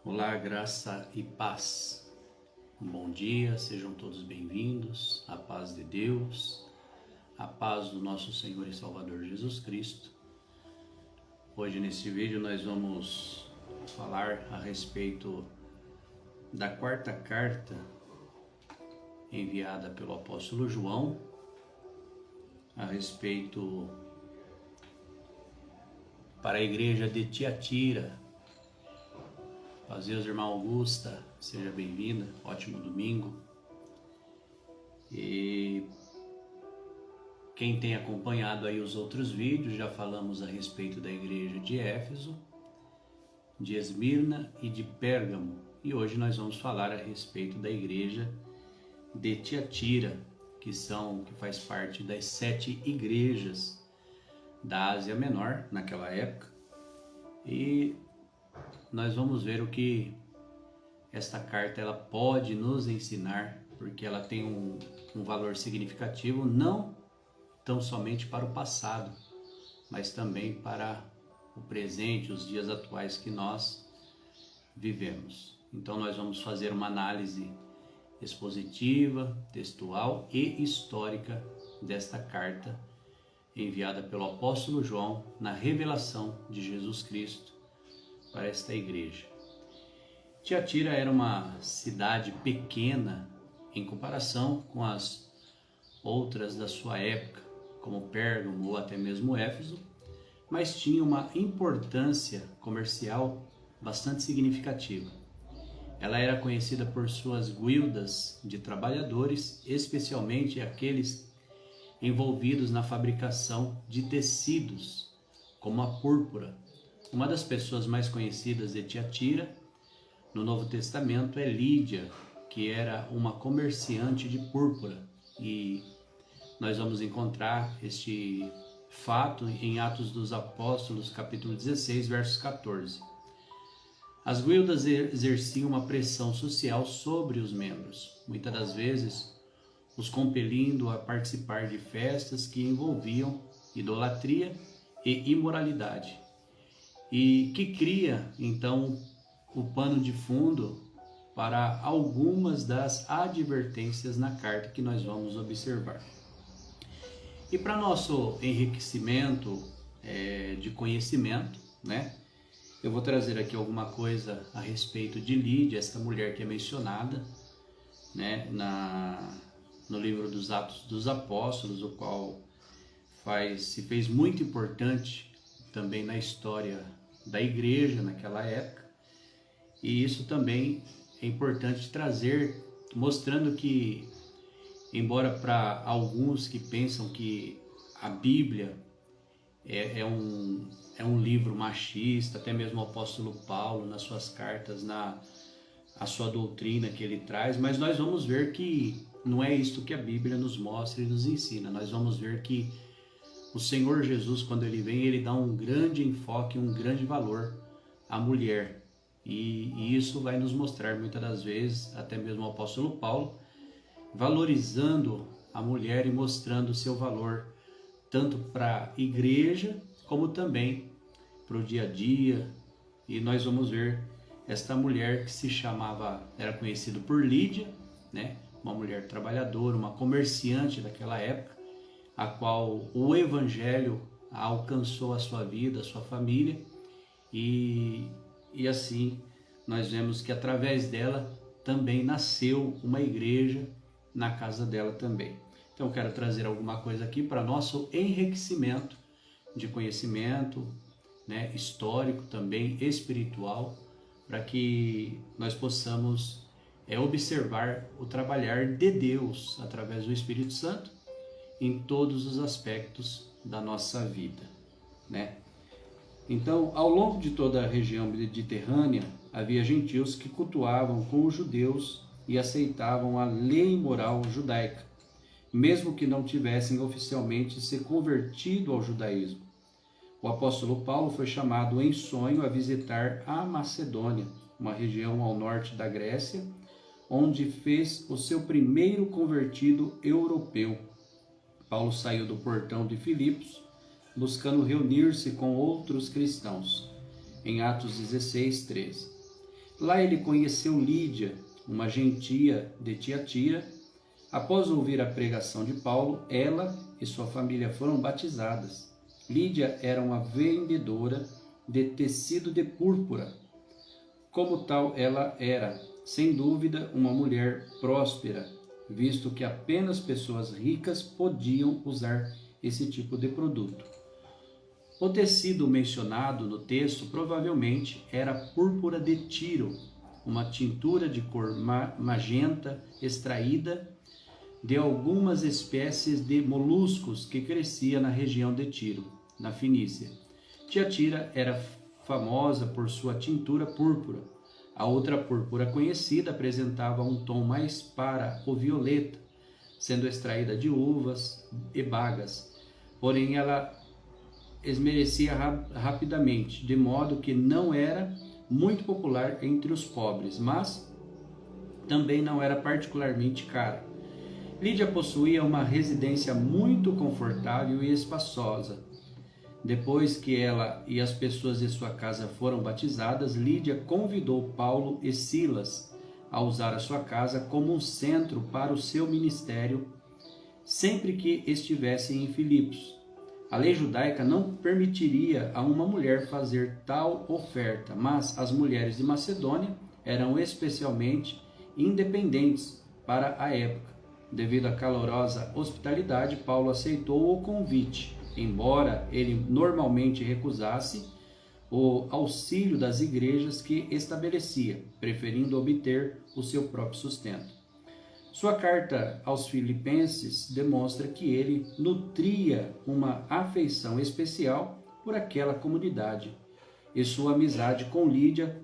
Olá, graça e paz. Um bom dia, sejam todos bem-vindos. A paz de Deus, a paz do nosso Senhor e Salvador Jesus Cristo. Hoje nesse vídeo nós vamos falar a respeito da quarta carta enviada pelo apóstolo João, a respeito para a igreja de Tiatira. Paz Deus, irmã Augusta, seja bem-vinda, ótimo domingo. E quem tem acompanhado aí os outros vídeos, já falamos a respeito da igreja de Éfeso, de Esmirna e de Pérgamo. E hoje nós vamos falar a respeito da igreja de Tiatira, que faz parte das 7 igrejas da Ásia Menor naquela época. E nós vamos ver o que esta carta ela pode nos ensinar, porque ela tem um valor significativo, não tão somente para o passado, mas também para o presente, os dias atuais que nós vivemos. Então nós vamos fazer uma análise expositiva, textual e histórica desta carta enviada pelo apóstolo João na revelação de Jesus Cristo para esta igreja. Tiatira era uma cidade pequena em comparação com as outras da sua época, como Pérgamo ou até mesmo Éfeso, mas tinha uma importância comercial bastante significativa. Ela era conhecida por suas guildas de trabalhadores, especialmente aqueles envolvidos na fabricação de tecidos, como a púrpura. Uma das pessoas mais conhecidas de Tiatira no Novo Testamento é Lídia, que era uma comerciante de púrpura, e nós vamos encontrar este fato em Atos dos Apóstolos, capítulo 16, versos 14. As guildas exerciam uma pressão social sobre os membros, muitas das vezes os compelindo a participar de festas que envolviam idolatria e imoralidade, e que cria então o pano de fundo para algumas das advertências na carta que nós vamos observar. E para nosso enriquecimento de conhecimento, eu vou trazer aqui alguma coisa a respeito de Lídia, esta mulher que é mencionada no livro dos Atos dos Apóstolos, o qual se fez muito importante também na história da igreja naquela época. E isso também é importante trazer, mostrando que, embora para alguns que pensam que a Bíblia é um livro machista, até mesmo o apóstolo Paulo nas suas cartas, a sua doutrina que ele traz, mas nós vamos ver que não é isto que a Bíblia nos mostra e nos ensina. Nós vamos ver que o Senhor Jesus, quando ele vem, ele dá um grande enfoque, um grande valor à mulher. E isso vai nos mostrar muitas das vezes, até mesmo o apóstolo Paulo, valorizando a mulher e mostrando o seu valor, tanto para a igreja, como também para o dia a dia. E nós vamos ver esta mulher que era conhecida por Lídia, uma mulher trabalhadora, uma comerciante daquela época, a qual o evangelho alcançou a sua vida, a sua família, e assim nós vemos que através dela também nasceu uma igreja na casa dela também. Então eu quero trazer alguma coisa aqui para nosso enriquecimento de conhecimento, histórico também, espiritual, para que nós possamos observar o trabalhar de Deus através do Espírito Santo em todos os aspectos da nossa vida, Então, ao longo de toda a região mediterrânea, havia gentios que cultuavam com os judeus e aceitavam a lei moral judaica, mesmo que não tivessem oficialmente se convertido ao judaísmo. O apóstolo Paulo foi chamado em sonho a visitar a Macedônia, uma região ao norte da Grécia, onde fez o seu primeiro convertido europeu. Paulo saiu do portão de Filipos, buscando reunir-se com outros cristãos, em Atos 16, 13. Lá ele conheceu Lídia, uma gentia de Tiatira. Após ouvir a pregação de Paulo, ela e sua família foram batizadas. Lídia era uma vendedora de tecido de púrpura. Como tal, ela era, sem dúvida, uma mulher próspera, visto que apenas pessoas ricas podiam usar esse tipo de produto. O tecido mencionado no texto provavelmente era púrpura de Tiro, uma tintura de cor magenta extraída de algumas espécies de moluscos que crescia na região de Tiro, na Fenícia. Tiatira era famosa por sua tintura púrpura. A outra púrpura conhecida apresentava um tom mais para o violeta, sendo extraída de uvas e bagas. Porém, ela esmerecia rapidamente, de modo que não era muito popular entre os pobres, mas também não era particularmente cara. Lídia possuía uma residência muito confortável e espaçosa. Depois que ela e as pessoas de sua casa foram batizadas, Lídia convidou Paulo e Silas a usar a sua casa como um centro para o seu ministério sempre que estivessem em Filipos. A lei judaica não permitiria a uma mulher fazer tal oferta, mas as mulheres de Macedônia eram especialmente independentes para a época. Devido à calorosa hospitalidade, Paulo aceitou o convite, embora ele normalmente recusasse o auxílio das igrejas que estabelecia, preferindo obter o seu próprio sustento. Sua carta aos Filipenses demonstra que ele nutria uma afeição especial por aquela comunidade, e sua amizade com Lídia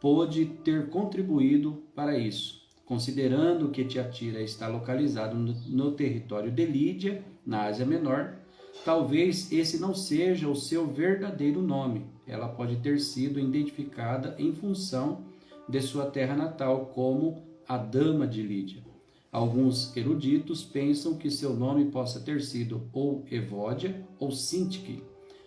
pôde ter contribuído para isso. Considerando que Tiatira está localizado no território de Lídia, na Ásia Menor, talvez esse não seja o seu verdadeiro nome. Ela pode ter sido identificada em função de sua terra natal como a Dama de Lídia. Alguns eruditos pensam que seu nome possa ter sido ou Evódia ou Sintique,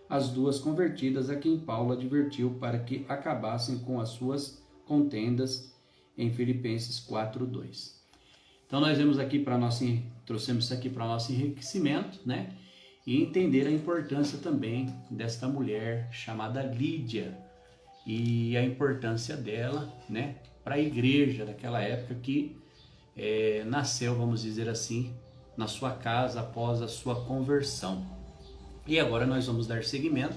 as duas convertidas a quem Paulo advertiu para que acabassem com as suas contendas em Filipenses 4:2. Então nós vemos aqui trouxemos isso aqui para nosso enriquecimento, né? E entender a importância também desta mulher chamada Lídia e a importância dela, né, para a igreja daquela época que nasceu, vamos dizer assim, na sua casa após a sua conversão. E agora nós vamos dar seguimento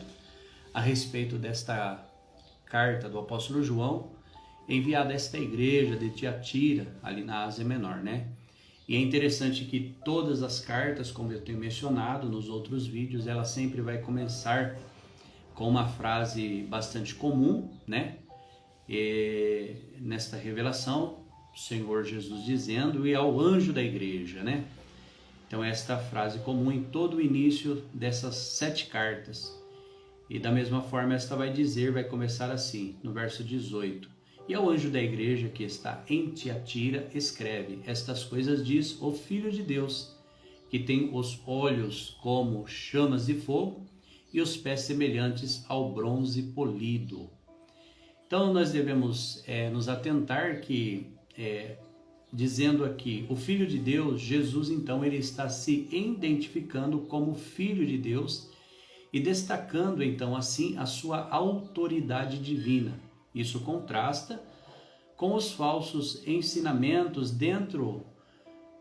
a respeito desta carta do apóstolo João, enviada a esta igreja de Tiatira, ali na Ásia Menor, né? E é interessante que todas as cartas, como eu tenho mencionado nos outros vídeos, ela sempre vai começar com uma frase bastante comum, né? E nesta revelação, o Senhor Jesus dizendo, e ao anjo da igreja, né? Então esta frase comum em todo o início dessas 7 cartas. E da mesma forma esta vai começar assim, no verso 18. E ao anjo da igreja que está em Tiatira, escreve: estas coisas diz o Filho de Deus, que tem os olhos como chamas de fogo e os pés semelhantes ao bronze polido. Então nós devemos nos atentar que, dizendo aqui, o Filho de Deus, Jesus, então, ele está se identificando como Filho de Deus e destacando, então, assim, a sua autoridade divina. Isso contrasta com os falsos ensinamentos dentro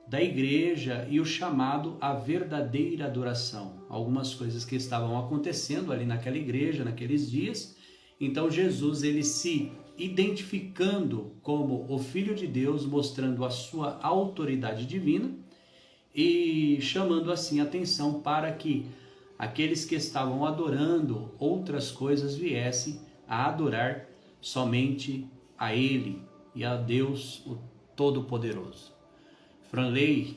da igreja e o chamado à verdadeira adoração. Algumas coisas que estavam acontecendo ali naquela igreja, naqueles dias. Então Jesus, ele se identificando como o Filho de Deus, mostrando a sua autoridade divina e chamando assim a atenção para que aqueles que estavam adorando outras coisas viessem a adorar somente a Ele e a Deus, o Todo-Poderoso. Franley,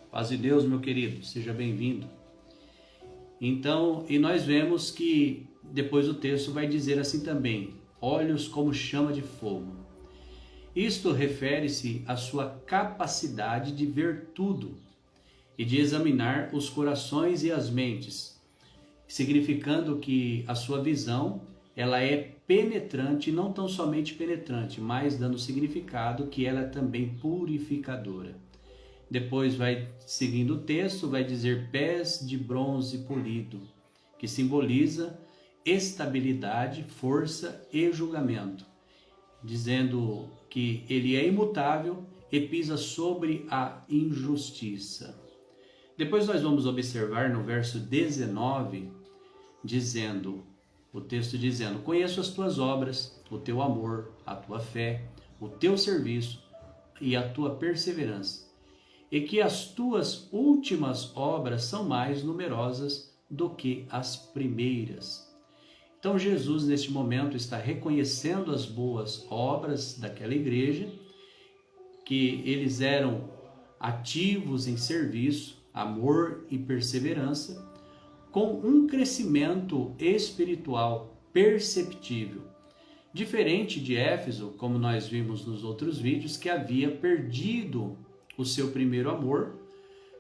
paz de Deus, meu querido, seja bem-vindo. Então, e nós vemos que depois o texto vai dizer assim também, olhos como chama de fogo. Isto refere-se à sua capacidade de ver tudo e de examinar os corações e as mentes, significando que a sua visão ela é penetrante, não tão somente penetrante, mas dando significado que ela é também purificadora. Depois vai seguindo o texto, vai dizer pés de bronze polido, que simboliza estabilidade, força e julgamento, dizendo que ele é imutável e pisa sobre a injustiça. Depois nós vamos observar no verso 19, o texto dizendo: conheço as tuas obras, o teu amor, a tua fé, o teu serviço e a tua perseverança, e que as tuas últimas obras são mais numerosas do que as primeiras. Então Jesus neste momento está reconhecendo as boas obras daquela igreja, que eles eram ativos em serviço, amor e perseverança, com um crescimento espiritual perceptível, diferente de Éfeso, como nós vimos nos outros vídeos, que havia perdido o seu primeiro amor.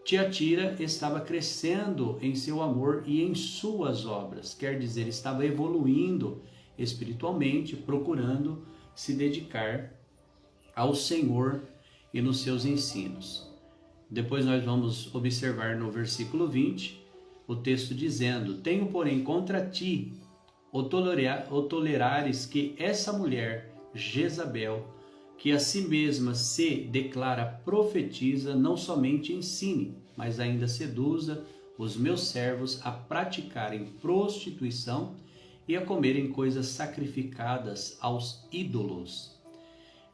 Tiatira estava crescendo em seu amor e em suas obras, quer dizer, estava evoluindo espiritualmente, procurando se dedicar ao Senhor e nos seus ensinos. Depois nós vamos observar no versículo 20, o texto dizendo: tenho, porém, contra ti o tolerares que essa mulher, Jezabel, que a si mesma se declara profetiza, não somente ensine, mas ainda seduza os meus servos a praticarem prostituição e a comerem coisas sacrificadas aos ídolos.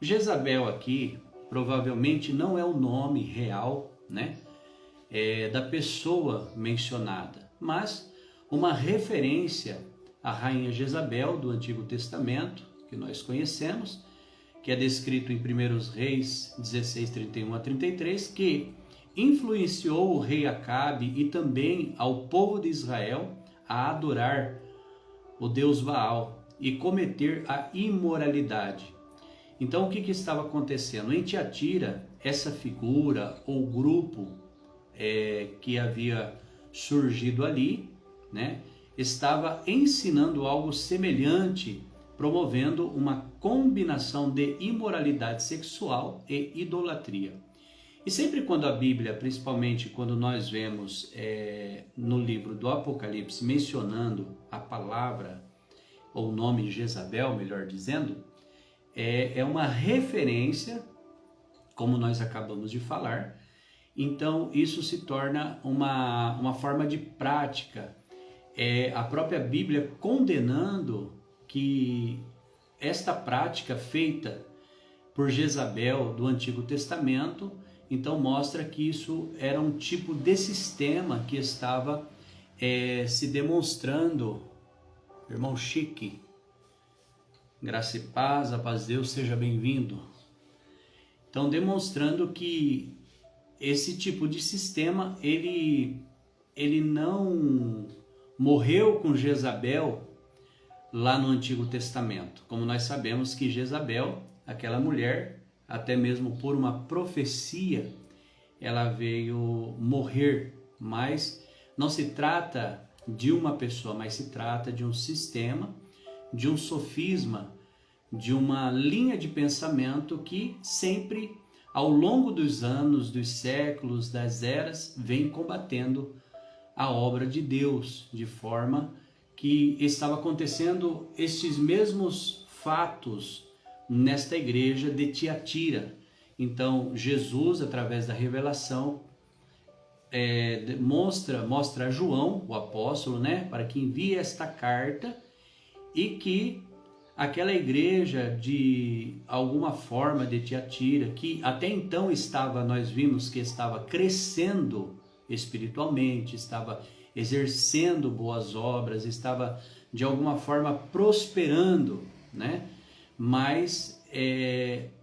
Jezabel aqui provavelmente não é o nome real, da pessoa mencionada, mas uma referência à rainha Jezabel do Antigo Testamento, que nós conhecemos, que é descrito em 1 Reis 16, 31 a 33, que influenciou o rei Acabe e também ao povo de Israel a adorar o deus Baal e cometer a imoralidade. Então o que estava acontecendo? Em Tiatira, essa figura ou grupo que havia surgido ali, estava ensinando algo semelhante, promovendo uma combinação de imoralidade sexual e idolatria. E sempre quando a Bíblia, principalmente quando nós vemos no livro do Apocalipse mencionando a palavra, ou o nome Jezabel, melhor dizendo, é uma referência, como nós acabamos de falar. Então isso se torna uma forma de prática, a própria Bíblia condenando que esta prática feita por Jezabel do Antigo Testamento, então mostra que isso era um tipo de sistema que estava se demonstrando. Irmão Chique, graça e paz, a paz de Deus, seja bem-vindo. Então demonstrando que esse tipo de sistema, ele não morreu com Jezabel lá no Antigo Testamento. Como nós sabemos que Jezabel, aquela mulher, até mesmo por uma profecia, ela veio morrer, mas não se trata de uma pessoa, mas se trata de um sistema, de um sofisma, de uma linha de pensamento que sempre, ao longo dos anos, dos séculos, das eras, vem combatendo a obra de Deus, de forma que estava acontecendo estes mesmos fatos nesta igreja de Tiatira. Então Jesus, através da revelação, mostra a João, o apóstolo, para que envie esta carta e que aquela igreja, de alguma forma, de Tiatira, que até então nós vimos que estava crescendo espiritualmente, estava exercendo boas obras, estava de alguma forma prosperando, mas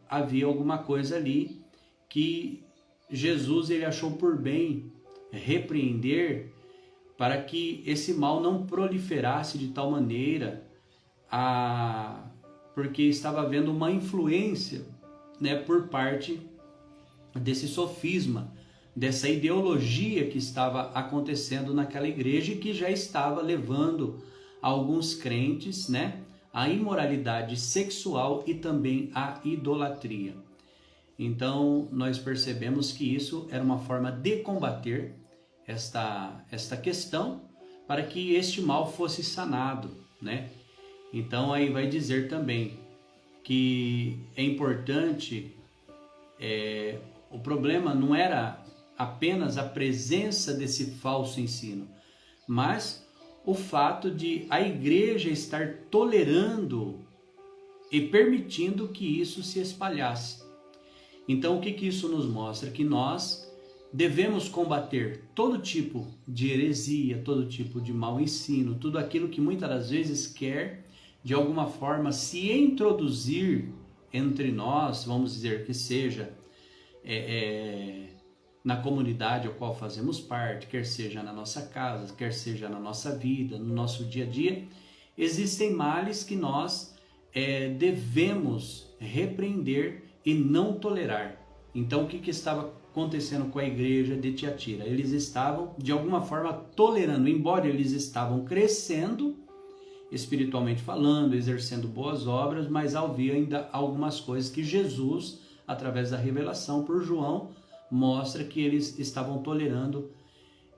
havia alguma coisa ali que Jesus ele achou por bem repreender, para que esse mal não proliferasse de tal maneira, porque estava havendo uma influência por parte desse sofisma, dessa ideologia que estava acontecendo naquela igreja e que já estava levando alguns crentes, né, a imoralidade sexual e também a idolatria. Então, nós percebemos que isso era uma forma de combater esta questão para que este mal fosse sanado, né? Então, aí vai dizer também que é importante, o problema não era apenas a presença desse falso ensino, mas o fato de a igreja estar tolerando e permitindo que isso se espalhasse. Então, o que isso nos mostra? Que nós devemos combater todo tipo de heresia, todo tipo de mau ensino, tudo aquilo que muitas das vezes quer, de alguma forma, se introduzir entre nós, vamos dizer que seja na comunidade ao qual fazemos parte, quer seja na nossa casa, quer seja na nossa vida, no nosso dia a dia. Existem males que nós devemos repreender e não tolerar. Então, o que estava acontecendo com a igreja de Tiatira? Eles estavam, de alguma forma, tolerando, embora eles estavam crescendo, espiritualmente falando, exercendo boas obras, mas havia ainda algumas coisas que Jesus, através da revelação por João, mostra que eles estavam tolerando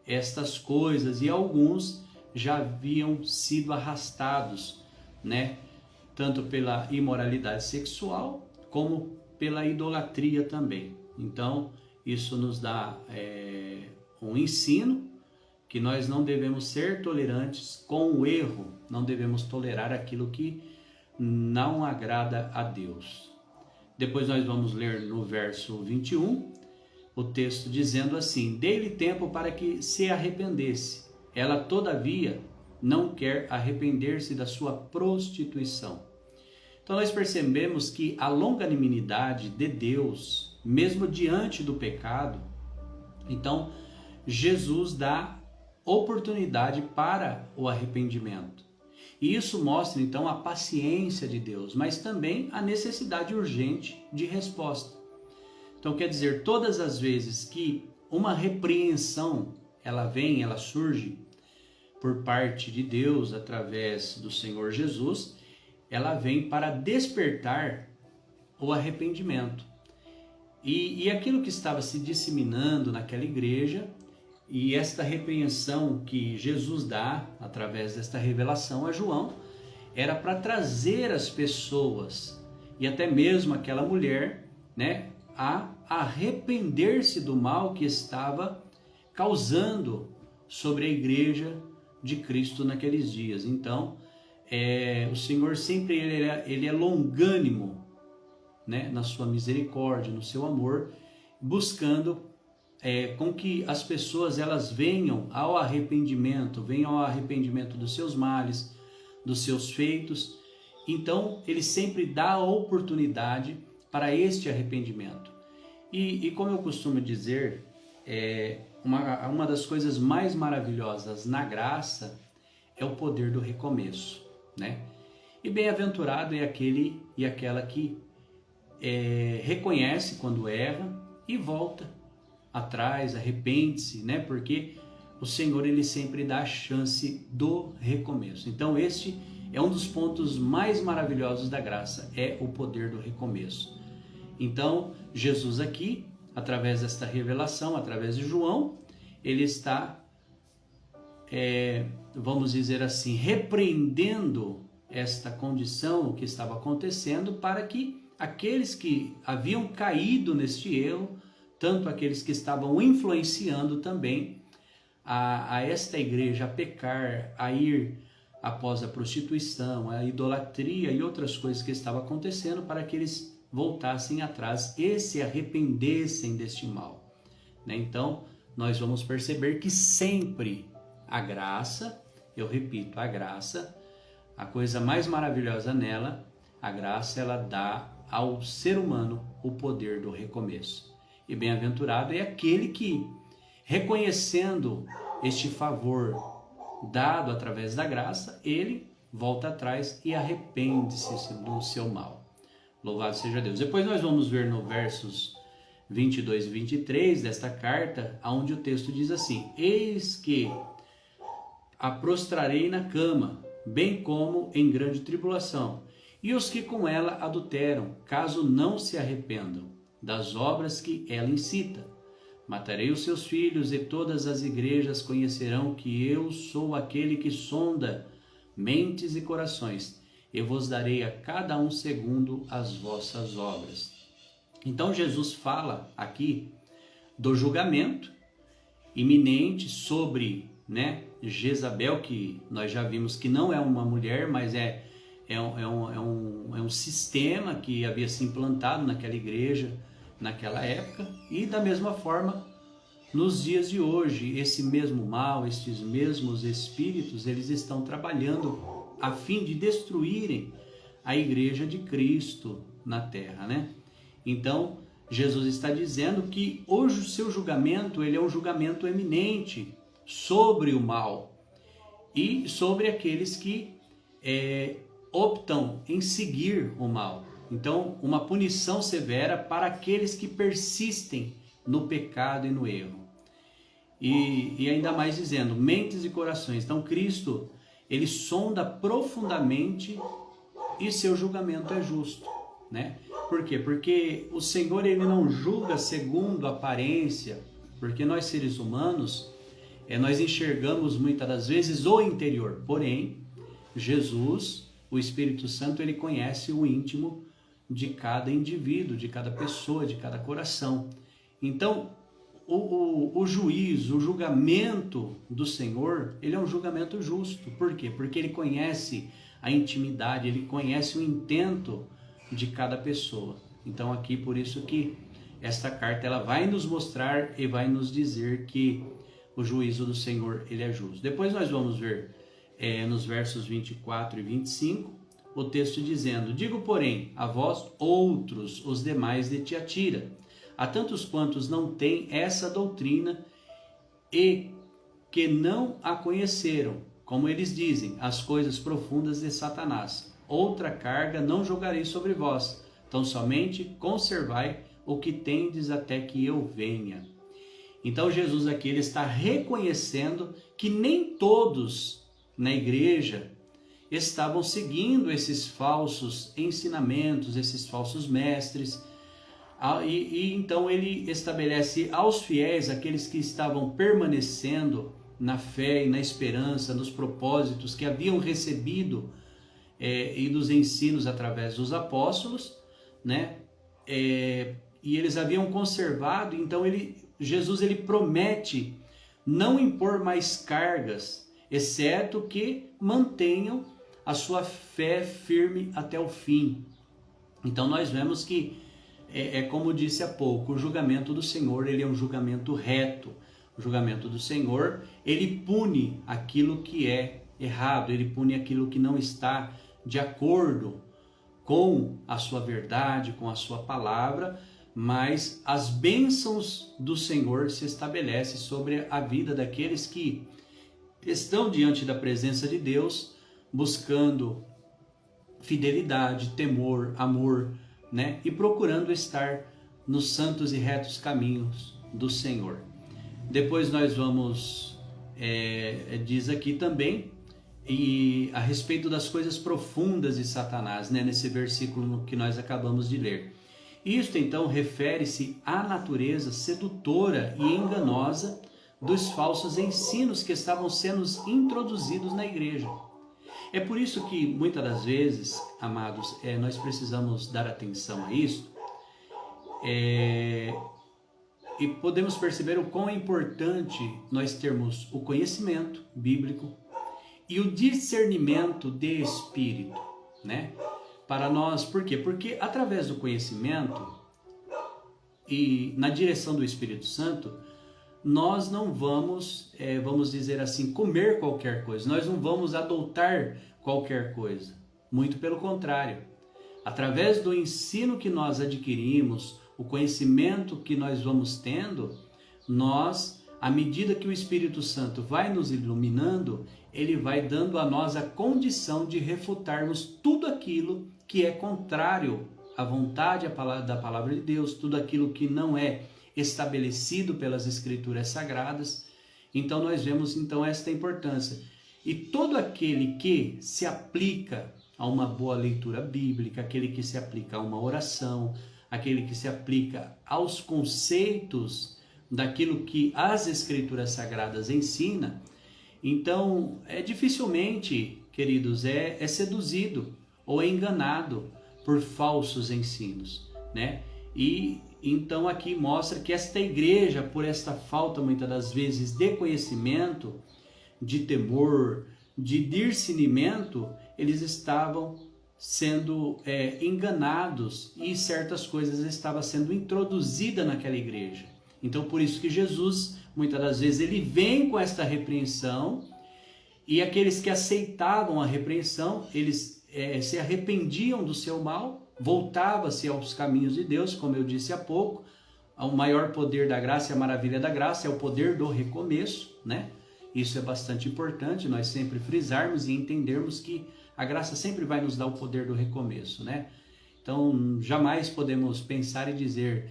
estas coisas, e alguns já haviam sido arrastados, né? Tanto pela imoralidade sexual, como pela idolatria também. Então, isso nos dá um ensino que nós não devemos ser tolerantes com o erro, não devemos tolerar aquilo que não agrada a Deus. Depois nós vamos ler no verso 21, o texto dizendo assim: dei-lhe tempo para que se arrependesse. Ela, todavia, não quer arrepender-se da sua prostituição. Então nós percebemos que a longanimidade de Deus, mesmo diante do pecado, então Jesus dá oportunidade para o arrependimento. E isso mostra então a paciência de Deus, mas também a necessidade urgente de resposta. Então quer dizer, todas as vezes que uma repreensão ela surge por parte de Deus através do Senhor Jesus, ela vem para despertar o arrependimento. E aquilo que estava se disseminando naquela igreja, e esta repreensão que Jesus dá através desta revelação a João, era para trazer as pessoas, e até mesmo aquela mulher, né, a arrepender-se do mal que estava causando sobre a igreja de Cristo naqueles dias. Então, o Senhor sempre ele é longânimo, né, na sua misericórdia, no seu amor, buscando com que as pessoas elas venham ao arrependimento dos seus males, dos seus feitos. Então, ele sempre dá a oportunidade para este arrependimento. E como eu costumo dizer, uma das coisas mais maravilhosas na graça é o poder do recomeço, né? E bem-aventurado é aquele e aquela que reconhece quando erra e volta atrás, arrepende-se, né? Porque o Senhor ele sempre dá a chance do recomeço. Então este é um dos pontos mais maravilhosos da graça, é o poder do recomeço. Então Jesus aqui, através desta revelação, através de João, ele está, vamos dizer assim, repreendendo esta condição que estava acontecendo para que aqueles que haviam caído neste erro, tanto aqueles que estavam influenciando também a esta igreja a pecar, a ir após a prostituição, a idolatria e outras coisas que estavam acontecendo, para que eles voltassem atrás e se arrependessem deste mal, né? Então, nós vamos perceber que sempre a graça, eu repito, a graça, a coisa mais maravilhosa nela, a graça, ela dá ao ser humano o poder do recomeço. E bem-aventurado é aquele que, reconhecendo este favor dado através da graça, ele volta atrás e arrepende-se do seu mal. Louvado seja Deus. Depois nós vamos ver no versos 22 e 23 desta carta, onde o texto diz assim: eis que a prostrarei na cama, bem como em grande tribulação, e os que com ela adulteram, caso não se arrependam das obras que ela incita. Matarei os seus filhos, e todas as igrejas conhecerão que eu sou aquele que sonda mentes e corações, e vos darei a cada um segundo as vossas obras. Então Jesus fala aqui do julgamento iminente sobre, Jezabel, que nós já vimos que não é uma mulher, mas é um sistema que havia se implantado naquela igreja, naquela época, e da mesma forma, nos dias de hoje, esse mesmo mal, esses mesmos espíritos, eles estão trabalhando a fim de destruírem a igreja de Cristo na terra, Então, Jesus está dizendo que hoje o seu julgamento, ele é um julgamento eminente sobre o mal e sobre aqueles que optam em seguir o mal. Então, uma punição severa para aqueles que persistem no pecado e no erro. E ainda mais dizendo, mentes e corações. Então, Cristo, ele sonda profundamente e seu julgamento é justo, Por quê? Porque o Senhor, ele não julga segundo a aparência, porque nós seres humanos, nós enxergamos muitas das vezes o interior, porém, Jesus, o Espírito Santo, ele conhece o íntimo de cada indivíduo, de cada pessoa, de cada coração. Então, o juízo, o julgamento do Senhor, ele é um julgamento justo. Por quê? Porque ele conhece a intimidade, ele conhece o intento de cada pessoa. Então aqui, por isso que esta carta, ela vai nos mostrar e vai nos dizer que o juízo do Senhor, ele é justo. Depois nós vamos ver nos versos 24 e 25, o texto dizendo: digo, porém, a vós outros, os demais de Tiatira, a tantos quantos não têm essa doutrina e que não a conheceram, como eles dizem, as coisas profundas de Satanás. Outra carga não jogarei sobre vós, tão somente conservai o que tendes até que eu venha. Então Jesus aqui, ele está reconhecendo que nem todos na igreja estavam seguindo esses falsos ensinamentos, esses falsos mestres, e então ele estabelece aos fiéis, aqueles que estavam permanecendo na fé e na esperança, nos propósitos que haviam recebido e dos ensinos através dos apóstolos, e eles haviam conservado. Então Jesus ele promete não impor mais cargas, exceto que mantenham a sua fé firme até o fim. Então nós vemos que como disse há pouco, o julgamento do Senhor, ele é um julgamento reto. O julgamento do Senhor, ele pune aquilo que é errado, ele pune aquilo que não está de acordo com a sua verdade, com a sua palavra, mas as bênçãos do Senhor se estabelecem sobre a vida daqueles que estão diante da presença de Deus, buscando fidelidade, temor, amor, e procurando estar nos santos e retos caminhos do Senhor. Depois nós vamos, diz aqui também, a respeito das coisas profundas de Satanás, nesse versículo que nós acabamos de ler. Isto então refere-se à natureza sedutora e enganosa dos falsos ensinos que estavam sendo introduzidos na igreja. É por isso que muitas das vezes, amados, nós precisamos dar atenção a isso, e podemos perceber o quão é importante nós termos o conhecimento bíblico e o discernimento de espírito, para nós. Por quê? Porque através do conhecimento e na direção do Espírito Santo, nós não vamos, vamos dizer assim, comer qualquer coisa, nós não vamos adotar qualquer coisa, muito pelo contrário. Através do ensino que nós adquirimos, o conhecimento que nós vamos tendo, nós, à medida que o Espírito Santo vai nos iluminando, ele vai dando a nós a condição de refutarmos tudo aquilo que é contrário à vontade da palavra de Deus, tudo aquilo que não é estabelecido pelas Escrituras Sagradas. Então nós vemos esta importância. E todo aquele que se aplica a uma boa leitura bíblica, aquele que se aplica a uma oração, aquele que se aplica aos conceitos daquilo que as Escrituras Sagradas ensinam, então dificilmente, queridos, é seduzido ou é enganado por falsos ensinos, né? E então aqui mostra que esta igreja, por esta falta muitas das vezes de conhecimento, de temor, de discernimento, eles estavam sendo enganados e certas coisas estavam sendo introduzidas naquela igreja. Então por isso que Jesus, muitas das vezes, ele vem com esta repreensão, e aqueles que aceitavam a repreensão, eles se arrependiam do seu mal, voltava-se aos caminhos de Deus, como eu disse há pouco. O maior poder da graça e a maravilha da graça é o poder do recomeço, né? Isso é bastante importante, nós sempre frisarmos e entendermos que a graça sempre vai nos dar o poder do recomeço, né? Então, jamais podemos pensar e dizer,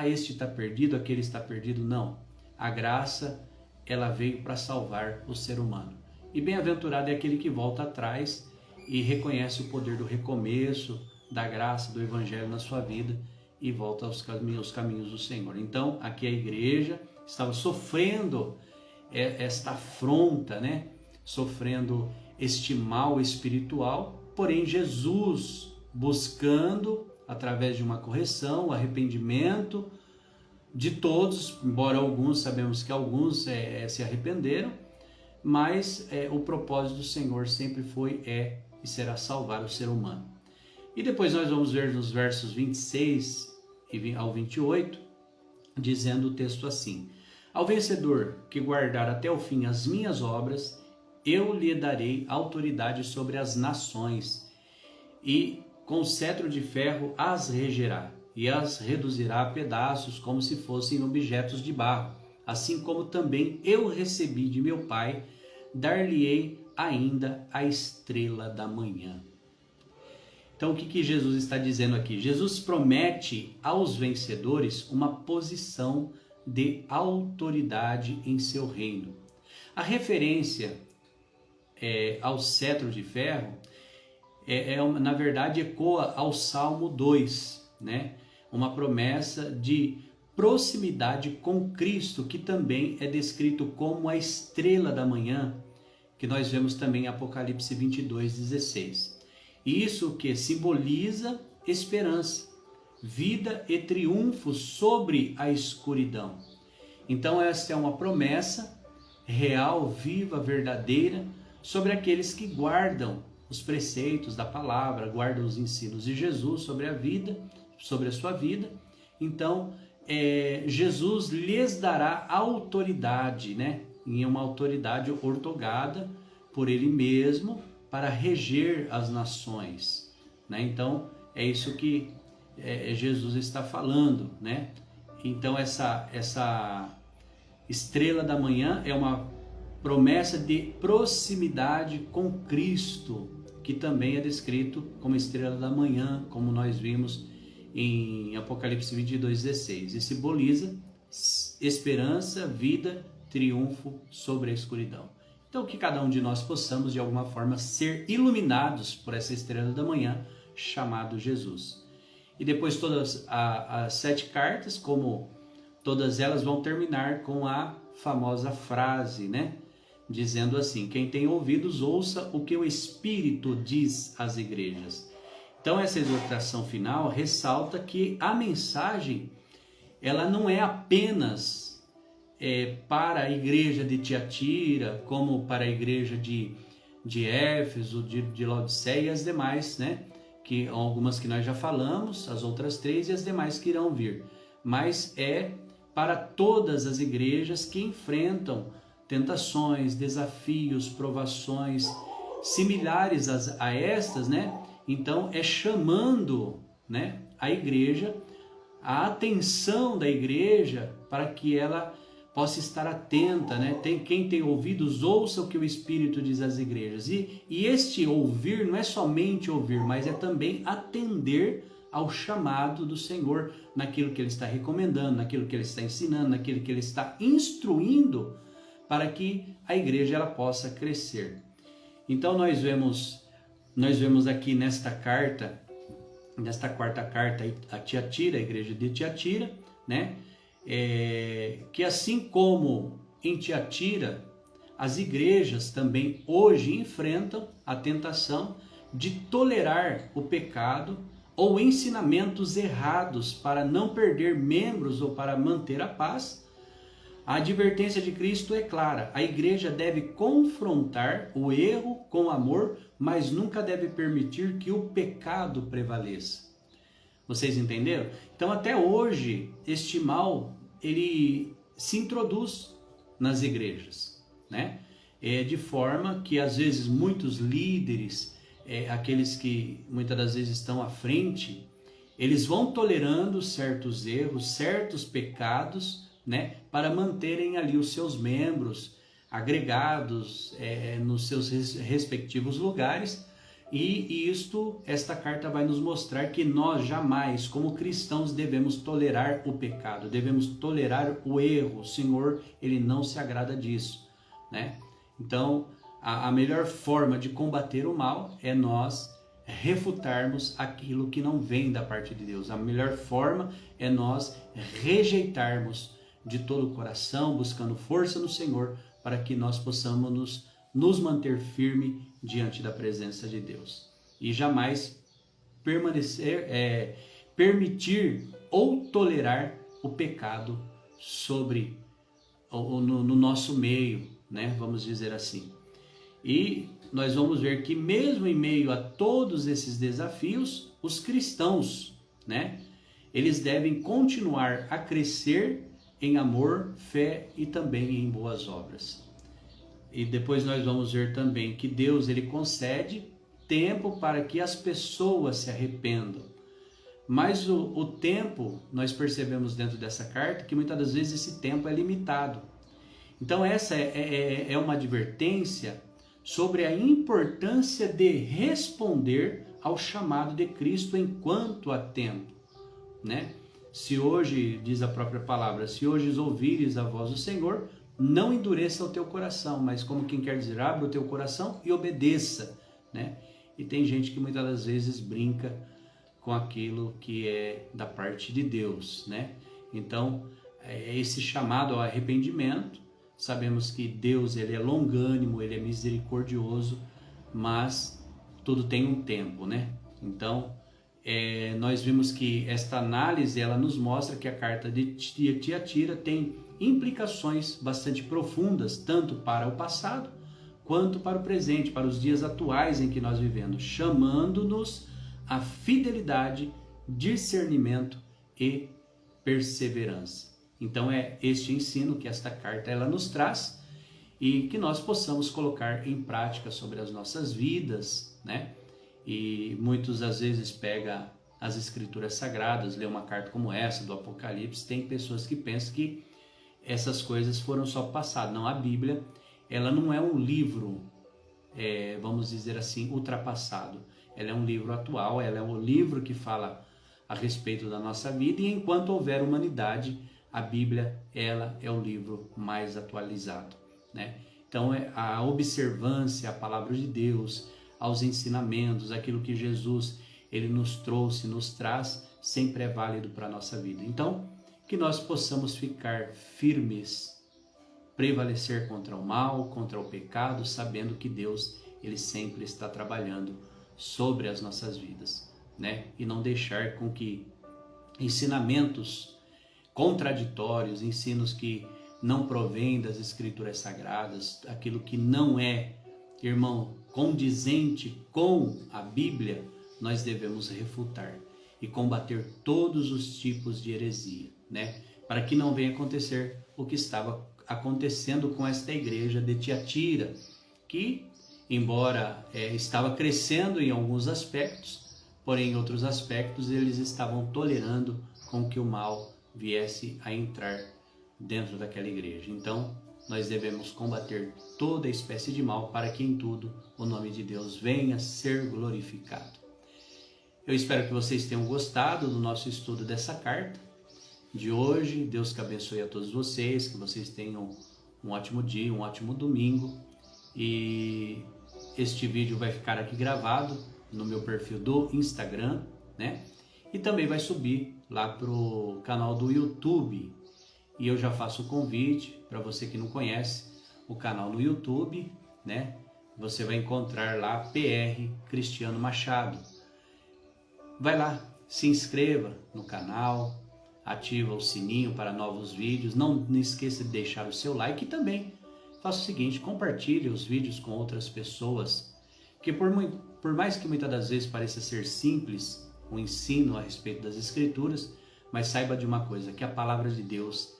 este está perdido, aquele está perdido. Não, a graça, ela veio para salvar o ser humano. E bem-aventurado é aquele que volta atrás e reconhece o poder do recomeço, da graça, do evangelho na sua vida e volta aos caminhos do Senhor. Então, aqui a igreja estava sofrendo esta afronta, né? Sofrendo este mal espiritual, porém Jesus buscando, através de uma correção, o arrependimento de todos, embora alguns, sabemos que alguns se arrependeram, mas o propósito do Senhor sempre foi, e será salvar o ser humano. E depois nós vamos ver nos versos 26 ao 28, dizendo o texto assim: ao vencedor que guardar até o fim as minhas obras, eu lhe darei autoridade sobre as nações, e com cetro de ferro as regerá, e as reduzirá a pedaços como se fossem objetos de barro. Assim como também eu recebi de meu Pai, dar-lhe-ei ainda a estrela da manhã. Então o que Jesus está dizendo aqui? Jesus promete aos vencedores uma posição de autoridade em seu reino. A referência ao cetro de ferro na verdade ecoa ao Salmo 2, né? Uma promessa de proximidade com Cristo, que também é descrito como a estrela da manhã, que nós vemos também em Apocalipse 22:16. E isso que simboliza esperança, vida e triunfo sobre a escuridão. Então essa é uma promessa real, viva, verdadeira, sobre aqueles que guardam os preceitos da palavra, guardam os ensinos de Jesus sobre a vida, sobre a sua vida. Então Jesus lhes dará autoridade, né? Em uma autoridade ortogada por ele mesmo para reger as nações, né? Então é isso que Jesus está falando, né? Então essa estrela da manhã é uma promessa de proximidade com Cristo, que também é descrito como estrela da manhã, como nós vimos em Apocalipse 22:16. E simboliza esperança, vida, triunfo sobre a escuridão. Então que cada um de nós possamos de alguma forma ser iluminados por essa estrela da manhã, chamado Jesus. E depois todas as 7 cartas, como todas elas, vão terminar com a famosa frase, né? Dizendo assim: quem tem ouvidos, ouça o que o Espírito diz às igrejas. Então essa exortação final ressalta que a mensagem, ela não é apenas para a igreja de Tiatira, como para a igreja de Éfeso, de Laodiceia e as demais, né? Que algumas que nós já falamos, as outras 3 e as demais que irão vir. Mas é para todas as igrejas que enfrentam tentações, desafios, provações similares a estas, né? Então é chamando, né, a igreja, a atenção da igreja, para que ela possa estar atenta, né? Quem tem ouvidos, ouça o que o Espírito diz às igrejas. E este ouvir não é somente ouvir, mas é também atender ao chamado do Senhor, naquilo que Ele está recomendando, naquilo que Ele está ensinando, naquilo que Ele está instruindo, para que a igreja ela possa crescer. Então nós vemos aqui nesta carta, nesta quarta carta a Tiatira, a igreja de Tiatira, né? Que assim como em Tiatira, as igrejas também hoje enfrentam a tentação de tolerar o pecado ou ensinamentos errados para não perder membros ou para manter a paz. A advertência de Cristo é clara: a igreja deve confrontar o erro com amor, mas nunca deve permitir que o pecado prevaleça. Vocês entenderam? Então até hoje este mal ele se introduz nas igrejas, né? De forma que às vezes muitos líderes, aqueles que muitas das vezes estão à frente, eles vão tolerando certos erros, certos pecados, né, para manterem ali os seus membros agregados nos seus respectivos lugares. E esta carta vai nos mostrar que nós jamais, como cristãos, devemos tolerar o pecado, devemos tolerar o erro. O Senhor, Ele não se agrada disso, né? Então, a melhor forma de combater o mal é nós refutarmos aquilo que não vem da parte de Deus. A melhor forma é nós rejeitarmos de todo o coração, buscando força no Senhor, para que nós possamos nos manter firme diante da presença de Deus. E jamais permitir ou tolerar o pecado no nosso meio, né? Vamos dizer assim. E nós vamos ver que mesmo em meio a todos esses desafios, os cristãos, né? Eles devem continuar a crescer em amor, fé e também em boas obras. E depois nós vamos ver também que Deus ele concede tempo para que as pessoas se arrependam. Mas o tempo, nós percebemos dentro dessa carta que muitas das vezes esse tempo é limitado. Então essa é uma advertência sobre a importância de responder ao chamado de Cristo enquanto há tempo, né? Se hoje, diz a própria palavra, se hoje ouvires a voz do Senhor, não endureça o teu coração, mas como quem quer dizer, abra o teu coração e obedeça, né? E tem gente que muitas das vezes brinca com aquilo que é da parte de Deus, né? Então, esse chamado ao arrependimento, sabemos que Deus ele é longânimo, ele é misericordioso, mas tudo tem um tempo, né? Então, nós vimos que esta análise ela nos mostra que a carta de Tiatira tem implicações bastante profundas, tanto para o passado quanto para o presente, para os dias atuais em que nós vivemos, chamando-nos a fidelidade, discernimento e perseverança. Então é este ensino que esta carta ela nos traz e que nós possamos colocar em prática sobre as nossas vidas, né? E muitos às vezes pegam as escrituras sagradas, lê uma carta como essa do Apocalipse, tem pessoas que pensam que essas coisas foram só passado. Não, a Bíblia ela não é um livro, vamos dizer assim, ultrapassado. Ela é um livro atual, ela é um livro que fala a respeito da nossa vida e enquanto houver humanidade, a Bíblia ela é o livro mais atualizado, né? Então a observância à palavra de Deus, aos ensinamentos, aquilo que Jesus ele nos trouxe, nos traz, sempre é válido para a nossa vida. Então, que nós possamos ficar firmes, prevalecer contra o mal, contra o pecado, sabendo que Deus ele sempre está trabalhando sobre as nossas vidas, né? E não deixar com que ensinamentos contraditórios, ensinos que não provêm das escrituras sagradas, aquilo que não é, irmão, condizente com a Bíblia, nós devemos refutar e combater todos os tipos de heresia, né? Para que não venha acontecer o que estava acontecendo com esta igreja de Tiatira, que, embora estava crescendo em alguns aspectos, porém em outros aspectos eles estavam tolerando com que o mal viesse a entrar dentro daquela igreja. Então, nós devemos combater toda espécie de mal para que em tudo o nome de Deus venha a ser glorificado. Eu espero que vocês tenham gostado do nosso estudo dessa carta de hoje. Deus que abençoe a todos vocês, que vocês tenham um ótimo dia, um ótimo domingo e este vídeo vai ficar aqui gravado no meu perfil do Instagram, né? E também vai subir lá pro canal do YouTube. E eu já faço o convite para você que não conhece o canal no YouTube, né? Você vai encontrar lá PR Cristiano Machado. Vai lá, se inscreva no canal, ativa o sininho para novos vídeos. Não esqueça de deixar o seu like e também faça o seguinte, compartilhe os vídeos com outras pessoas. Porque por mais que muitas das vezes pareça ser simples o ensino a respeito das Escrituras, mas saiba de uma coisa, que a palavra de Deus,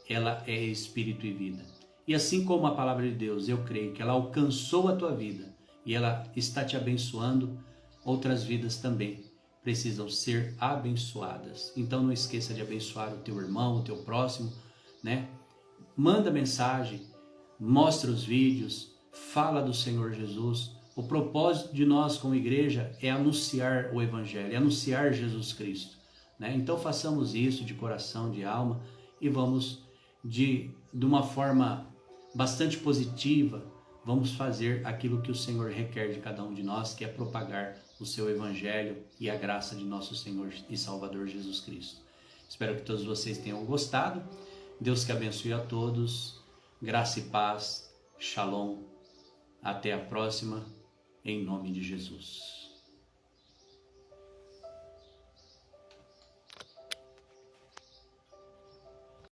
ela é espírito e vida. E assim como a palavra de Deus, eu creio que ela alcançou a tua vida e ela está te abençoando, outras vidas também precisam ser abençoadas. Então não esqueça de abençoar o teu irmão, o teu próximo, né? Manda mensagem, mostra os vídeos, fala do Senhor Jesus. O propósito de nós como igreja é anunciar o Evangelho, é anunciar Jesus Cristo, né? Então façamos isso de coração, de alma e vamos de uma forma bastante positiva, vamos fazer aquilo que o Senhor requer de cada um de nós, que é propagar o seu Evangelho e a graça de nosso Senhor e Salvador Jesus Cristo. Espero que todos vocês tenham gostado. Deus que abençoe a todos. Graça e paz. Shalom. Até a próxima. Em nome de Jesus.